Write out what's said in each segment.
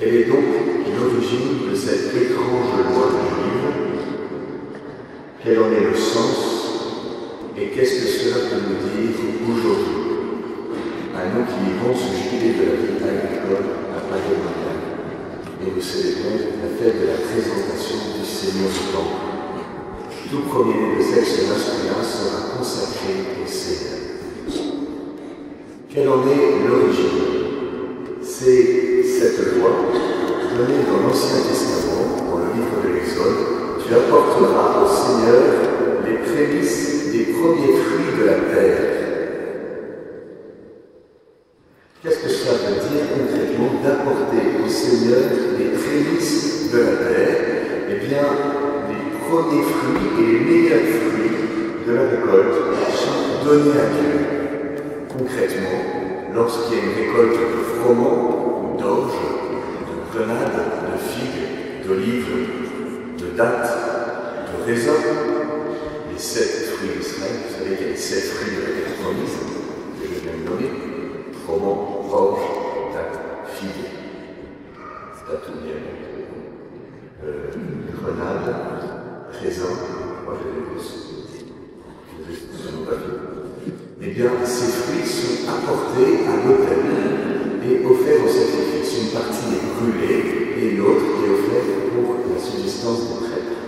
Quelle est donc l'origine de cette étrange loi juive? Quel en est le sens? Et qu'est-ce que cela peut nous dire aujourd'hui, à nous qui vivons ce jubilé de la vie agricole à Paris mondial, et nous célébrons la fête de la présentation du Seigneur du Temple. Tout premier-né de sexe masculin sera consacré au Seigneur. Quelle en est l'origine? C'est cette loi donnée dans l'Ancien Testament, dans le livre de l'Exode. Tu apporteras au Seigneur les prémices des premiers fruits de la terre. Qu'est-ce que cela veut dire concrètement d'apporter au Seigneur les prémices de la terre? Eh bien, les premiers fruits et les meilleurs fruits de la récolte sont donnés à Dieu. Concrètement, lorsqu'il y a une récolte de froment, d'orge, de grenades, de figues, d'olives, de dattes, de raisins, les 7 fruits d'Israël, vous savez qu'il y a les 7 fruits de la terre promise, que je viens de nommer, froment, orge, dattes, figues, statumienne, grenades, raisins, moi je les pousse, eh bien, ces fruits sont apportés à l'autel et offerts au sacrifice. Une partie est brûlée et l'autre est offerte pour la subsistance des prêtres.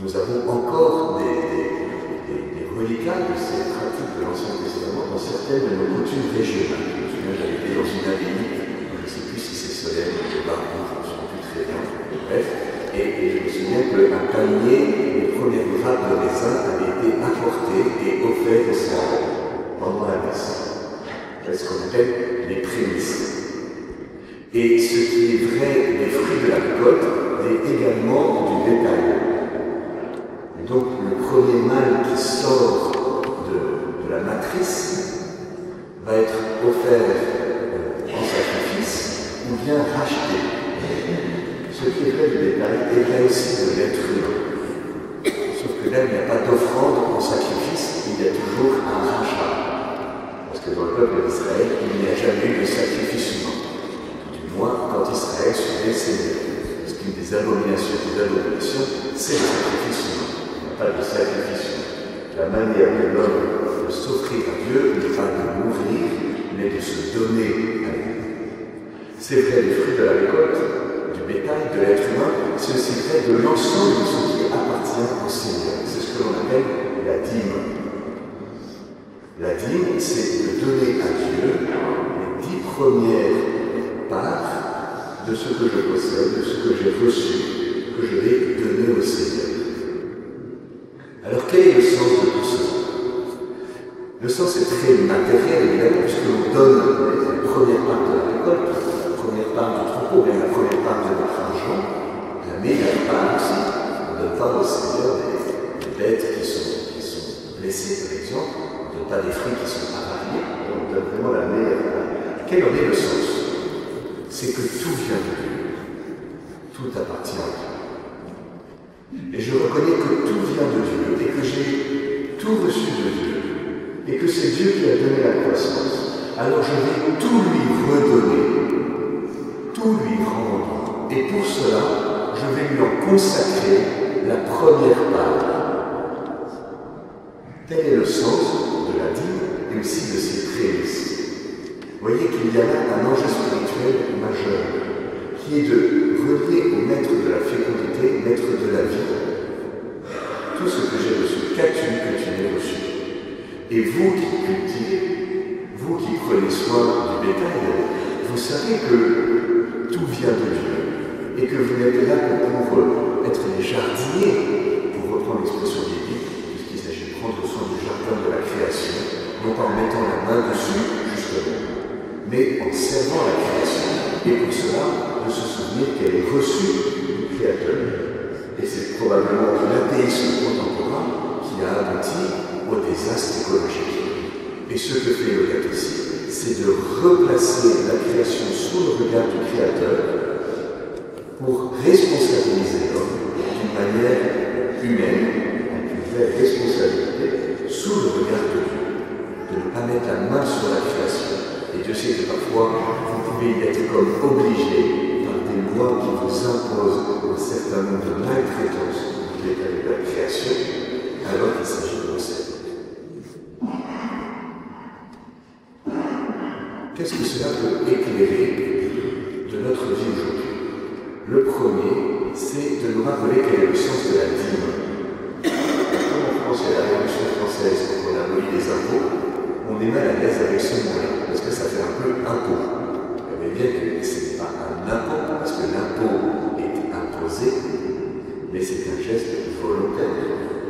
Nous avons encore des reliquats de ces pratiques de l'Ancien Testament dans certaines de nos coutumes régionales. Je me souviens, j'avais été dans une abbaye, je ne sais plus si c'est Solène ou le Baron, je ne me souviens plus très bien, bref, et je me souviens qu'un panier, les premières grappes de raisin avaient été apportées et offertes au Seigneur pendant la messe. C'est ce qu'on appelle les prémices. Et ce qui est vrai des fruits de la récolte est également du bétail. Et donc le premier mâle qui sort de la matrice va être offert en sacrifice ou bien racheté. Ce qui est vrai du bétail est vrai aussi de l'être humain. Sauf que là, il n'y a pas d'offrande en sacrifice, il y a toujours un rachat. Parce que dans le peuple d'Israël, il n'y a jamais eu de sacrifice humain. Du moins, quand Israël suivait Seigneur. Parce qu'une des abominations, c'est le sacrifice humain. Il n'y a pas de sacrifice humain. La manière de l'homme de s'offrir à Dieu n'est pas de mourir, mais de se donner à lui. C'est vrai des fruits de la récolte, du bétail, de l'être humain, c'est aussi vrai de l'ensemble de ce qui appartient au Seigneur. C'est ce que l'on appelle la dîme. La dîme, c'est de donner à Dieu les 10 premières parts de ce que je possède, de ce que j'ai reçu, que je vais donner au Seigneur. Alors quel est le sens de tout cela? Le sens est très matériel, évidemment, puisque l'on donne les premières parts de la récolte, la première part du troupeau, même la première part de notre argent, la meilleure part aussi. On ne donne pas au Seigneur des bêtes qui sont blessées, par exemple, on ne donne pas des fruits qui sont avariés, on donne vraiment la meilleure part. Quel en est le sens? C'est que tout vient de Dieu, tout appartient à Dieu. Et je reconnais que tout vient de Dieu, et que j'ai tout reçu de Dieu, et que c'est Dieu qui a donné la croissance. Alors je vais tout lui redonner, tout lui rendre. Et pour cela, je vais lui en consacrer la première part. Tel est le sens de la dîme et aussi de ses prémices. Vous voyez qu'il y a là un enjeu spirituel majeur, qui est de relier au maître de la fécondité, maître de la vie, tout ce que j'ai reçu. Qu'as-tu que tu n'aies reçu? Et vous qui cultivez, vous qui prenez soin du bétail, vous savez que tout vient de Dieu et que vous n'êtes là que pour être les jardiniers, pour reprendre l'expression biblique, puisqu'il s'agit de prendre soin du jardin de la création, non pas en mettant la main dessus, justement, mais en servant la création. Et pour cela, de se souvenir qu'elle est reçue du Créateur. Et c'est probablement l'athéisme contemporain qui a abouti au désastre écologique. Et ce que fait le catholicisme, c'est de replacer la création sous le regard du Créateur pour responsabiliser l'homme d'une manière humaine, avec une vraie responsabilité, sous le regard de Dieu. De ne pas mettre la main sur la création. Et Dieu sait que parfois, vous pouvez y être comme obligé par des lois qui vous imposent un certain nombre de maltraitances de l'état de la création, alors qu'il s'agit de recette. Qu'est-ce que cela peut éclairer de notre vie aujourd'hui? Le premier, c'est de nous rappeler quel est le sens de la dîme. Comme en France, il y a la Révolution française, où on a aboli les impôts, on est mal à l'aise avec ce mot-là, parce que ça fait un peu impôt. Vous voyez bien que ce n'est pas un impôt, parce que l'impôt est imposé, mais c'est un geste volontaire.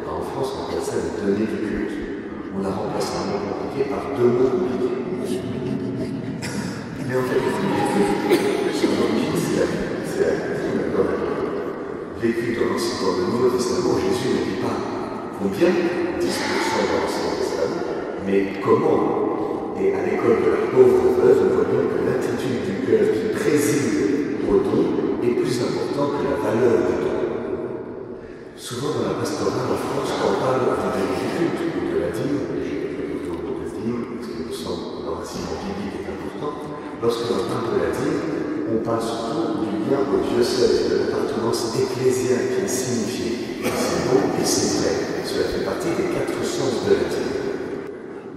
Alors en France, on appelle ça le donner du culte. On a remplacé un mot compliqué par deux mots compliqués. Mais en fait, son origine, c'est la vie, vécu dans le Nouveau Testament, Jésus ne dit pas combien, 10% dans l'Ancien Testament, mais comment. Et à l'école de la pauvre veuve, nous voyons que l'attitude du cœur qui préside au don est plus importante que la valeur du don. Souvent dans la pastorale en France, quand on parle du culte ou de la dîme, et je vais faire autour de la dîme, parce que nous sommes dans l'enseignement biblique est important, lorsque l'on parle de la dîme, on parle surtout du lien au diocèse, de l'appartenance ecclésiale qui est signifiée. C'est bon et c'est vrai. Cela fait partie des 4 sens de la dîme.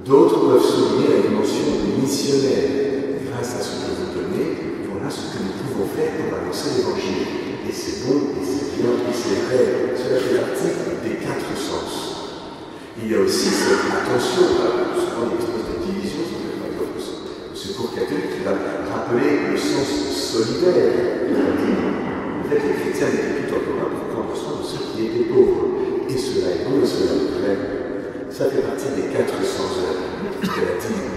D'autres peuvent souligner la dimension missionnaire. Grâce à ce que vous donnez, voilà ce que nous pouvons faire pour annoncer l'Évangile. Et c'est bon, et c'est bien, et c'est vrai. Cela fait partie des 4 sens. Il y a aussi cette attention, souvent il y a une espèce de division, le secours catholique qui va rappeler le sens solidaire de la dîme. En fait, les chrétiens étaient tout en commun pour prendre soin de ceux qui étaient pauvres. Et cela est bon et cela est vrai. Ça fait partie des 4 sens de la dîme.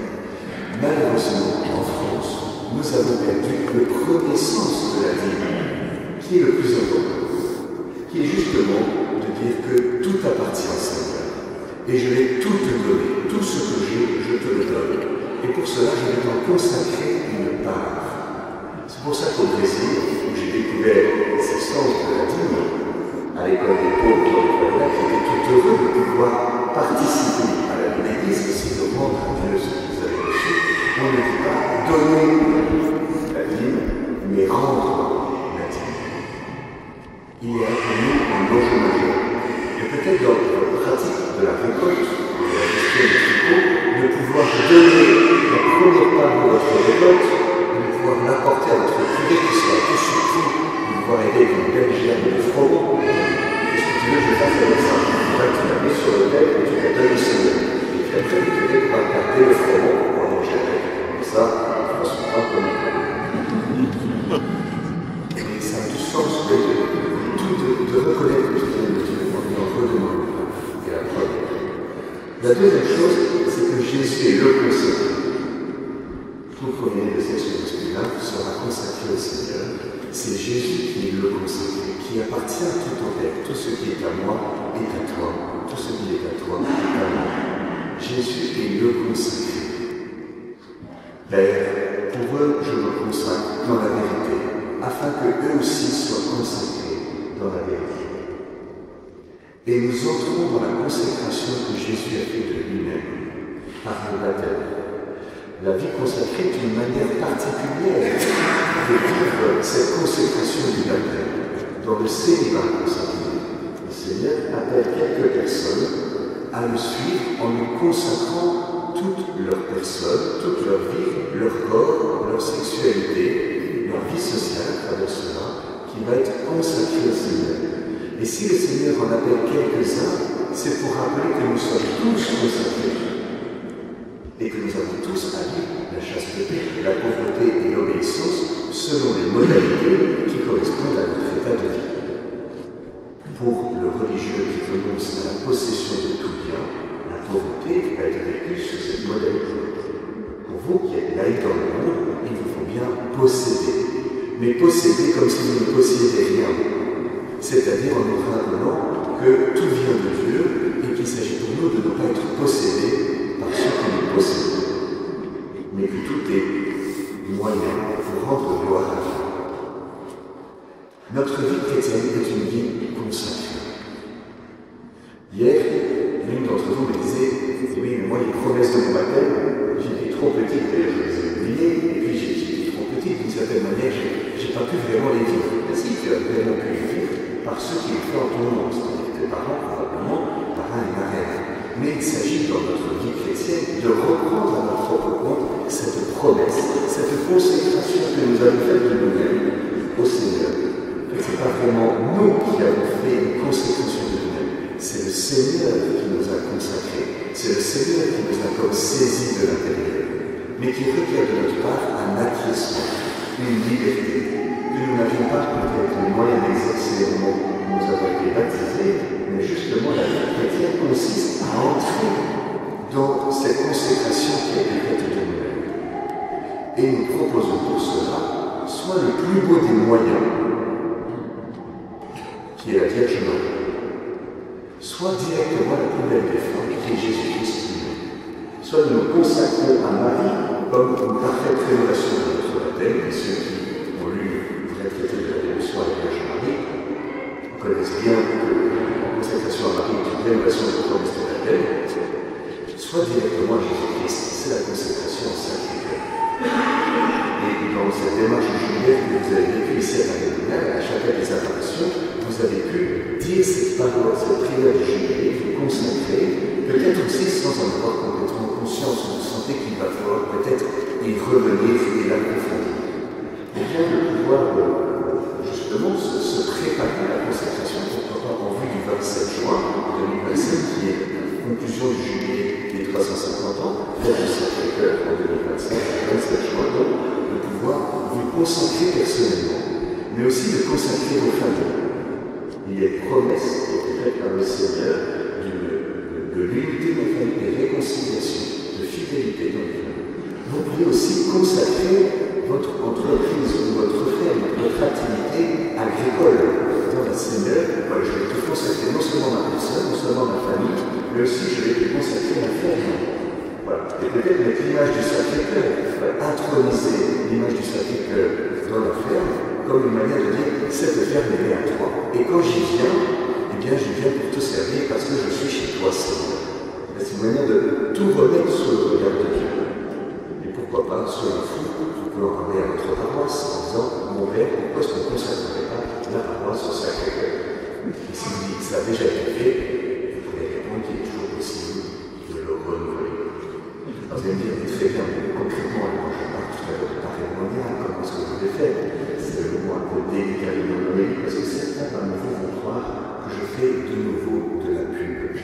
Malheureusement, en France, nous avons perdu le premier sens de la dîme, qui est le plus important, qui est justement de dire que tout appartient au Seigneur. Et je vais tout te donner, tout ce que j'ai, je te le donne. Et pour cela, je vais t'en consacrer une part. C'est pour ça qu'au Brésil, où j'ai découvert ces sens de la dîme, à l'école des pauvres dans les Guadeloupe, j'étais tout heureux de pouvoir participer à la vie d'église, c'est de rendre à Dieu ce qu'ils avaient reçu. On ne dit pas donner la dîme, mais rendre la dîme. Il y a pour nous un enjeu majeur. Et peut-être dans la pratique de la récolte, de la gestion des tricots, de pouvoir donner la première part de votre récolte, et de pouvoir l'apporter à votre curé qui sera tout surpris de pouvoir aider avec une belle gerbe de froment. Qu'est-ce que tu veux que je fasse avec ça? Tu la mets sur le tel et tu la donnes au Seigneur. Et puis après, le curé pourra garder le froment pour en manger avec. Comme ça, il fera son pain comme il veut. Et ça a du sens de reconnaître que Dieu est en redemande. Et la première. La deuxième chose, c'est que Jésus est le consacré. Tout premier de cette masculin sera consacré au Seigneur. C'est Jésus qui est le consacré, qui appartient à tout en être. Tout ce qui est à moi est à toi. Tout ce qui est à toi est à moi. Jésus est le consacré. Père, pour eux, je me consacre dans la vérité, afin qu'eux aussi soient consacrés dans la vérité. Et nous entrons dans la consécration que Jésus a fait de lui-même, par le baptême. La vie consacrée est une manière particulière de vivre cette consécration du baptême. Dans le célibat consacré, le Seigneur appelle quelques personnes à le suivre en lui consacrant toute leur personne, toute leur vie, leur corps, leur sexualité, leur vie sociale à travers cela, qui va être consacrée au Seigneur. Et si le Seigneur en appelle quelques-uns, c'est pour rappeler que nous sommes tous consacrés. Et que nous avons tous à lui la chasteté, la pauvreté et l'obéissance selon les modalités qui correspondent à notre état de vie. Pour le religieux qui renonce à la possession de tout bien, la pauvreté va être vécue sur cette modalité. Pour vous qui êtes laïcs dans le monde, il vous faut bien posséder. Mais posséder comme si vous ne possédiez rien. C'est-à-dire en nous rappelant que tout vient de Dieu et qu'il s'agit pour nous de ne pas être possédés par ceux que nous possédons, mais que tout est moyen pour rendre gloire à Dieu. Notre vie chrétienne est une vie consacrée. Hier, l'une d'entre vous me disait, oui, mais moi les promesses de mon baptême, j'étais trop petite, d'ailleurs je les ai oubliées, et puis j'étais trop petite, pas pu vraiment les vivre. Mais si tu as vraiment pu les vivre par ceux qui le font en ton nom, c'est-à-dire tes parents, probablement, parrain et marraine. Mais il s'agit dans notre vie chrétienne de reprendre à notre propre compte cette promesse, cette consécration que nous avons faite de nous-mêmes au Seigneur. Ce n'est pas vraiment nous qui avons fait une consécration de nous-mêmes, c'est le Seigneur qui nous a consacrés, c'est le Seigneur qui nous a comme saisis de l'intérieur, mais qui requiert de notre part un acquiescement, une liberté que nous n'avions pas peut-être les moyens d'exercer au moment où nous avons été baptisés, mais justement la vie chrétienne consiste à entrer dans cette consécration qui a été faite de nous-mêmes. Et nous proposons pour cela soit le plus beau des moyens, qui est la Vierge Marie, soit directement la plus belle des femmes, qui est Jésus-Christ lui-même. Soit nous nous consacrons à Marie comme une parfaite révélation de notre baptême, et ceux qui ont lu le vrai traité de la dévotion à la Vierge Marie connaissent bien que la consécration à Marie est une révélation de notre promesse de baptême, soit directement à Jésus-Christ, c'est la consécration en Saint-Cœur. Et dans cette démarche jubilaire que vous avez vécue ici à la à chacun des apparitions, vous avez pu dire cette parole, cette prière du jubilé, vous consacrer, peut-être aussi sans en avoir complètement conscience, vous sentez qu'il va falloir peut-être y revenir et l'approfondir. Et bien de pouvoir justement se préparer à la consécration, pourquoi pas en vue du 27 juin 2027, qui est la conclusion du jubilé des 350 ans, fête du Sacré-Cœur en 2025, le 27 juin, donc, de pouvoir vous consacrer personnellement, mais aussi de consacrer vos familles. Il y a une promesse qui a été faite par le Seigneur de l'unité de la famille, de réconciliation, de fidélité dans les familles. Vous pouvez aussi consacrer votre entreprise ou votre ferme, votre activité agricole. Dans le Seigneur, voilà, je vais te consacrer non seulement ma personne, non seulement ma famille, mais aussi je vais te consacrer ma ferme. Voilà. Et peut-être mettre l'image du Sacré-Cœur, introniser l'image du Sacré-Cœur dans la ferme, comme une manière de dire, cette ferme est à toi. Et quand j'y viens, eh bien j'y viens pour te servir parce que je suis chez toi, Seigneur. C'est une manière de tout remettre sous le regard de Dieu. Et pourquoi pas, soyons fous, vous pouvez en ramener à votre paroisse en disant, mon Père, pourquoi est-ce qu'on ne consacrerait pas la paroisse au Sacré-Cœur? Et si vous dites que ça a déjà été fait, vous pouvez répondre qu'il est toujours possible de le renouveler. Vous allez me dire, très bien, mais concrètement, quand je parle tout à l'heure de Paris mondial, comment est-ce que vous l'avez fait? C'est le mot un peu délicat de l'honorer, parce que certains parmi vous vont croire que je fais de nouveau de la pub.